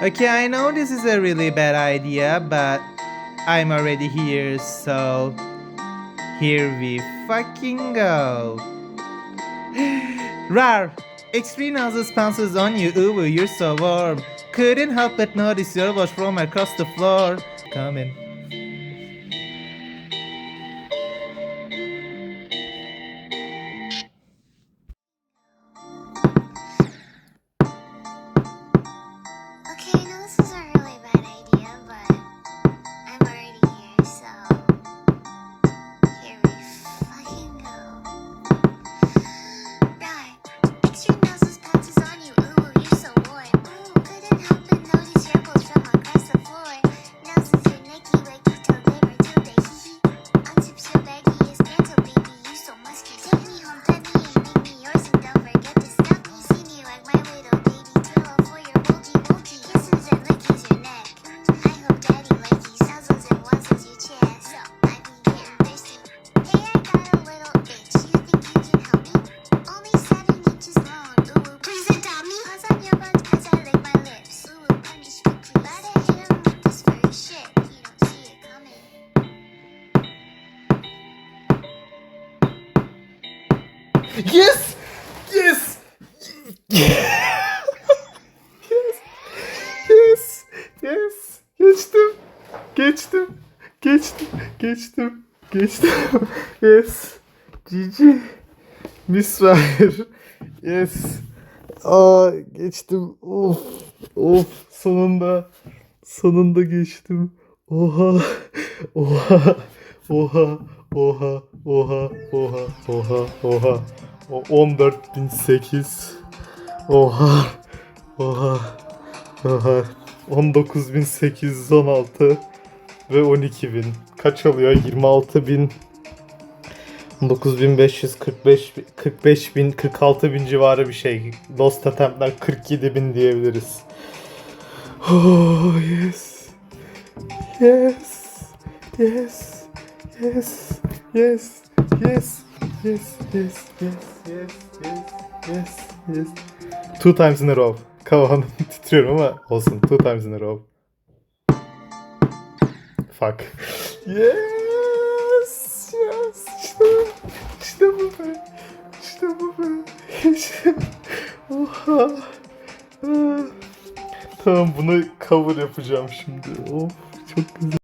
Okay, I know this is a really bad idea, but I'm already here, so here we fucking go. Rar, extreme nozzles pounces on you, ooh, you're so warm. Couldn't help but notice your wash from across the floor. Coming. Okay, I know this is a really bad idea, but I'm already here, so here we fucking go. Right, extreme noses pounces on you, ooh, you're so warm. Ooh, couldn't help but notice your clothes from across the floor. Noses your necky, wakey till day or till day, hee hee. Unzips your baggiest pants, oh baby, you so musky. Take me home, pet me and make me yours, and don't forget to stuff me. See me like my little baby, pillow for your bulgy bulgy. Kisses and lickies your neck. I hope daddy likes nuzzles and wuzzles your chest. I be getting thirsty. Hey, I got a little itch. You think you can help me? Only 7 inches long. Ooh, please adopt me. Paws on your butt 'cause I lick my lips. Ooh, punch me please. Gotta hit him with this furry shit. You don't see it coming. Yes! Yes! Yes! Yes! Yes! Geçtim! Geçtim! Geçtim! Geçtim! Geçtim! Yes! GG! Misfire! Yes! Aa, geçtim! Of! Of! Sonunda! Sonunda geçtim! Oha! Oha! Oha! Oha! Oha! Oha! Oha! Oha! O 14.008. Oha! Oha! Oha! 19.816 ve 12.000. Kaç oluyor? 26.000, 19.545, 45.000, 46.000 civarı bir şey. Lost Attempt'ler 47.000 diyebiliriz. Oh yes. Yes. Yes. Yes. Yes. Yes. Yes. Yes. Yes. Yes. Yes. Yes. 2 times in a row. Come on. Titriyorum ama olsun. 2 times in a row. Fuck. Yes. Yes. İşte bu be. İşte bu be. İşte. Oha. Ah. Tamam, bunu cover yapacağım şimdi. Of, çok güzel.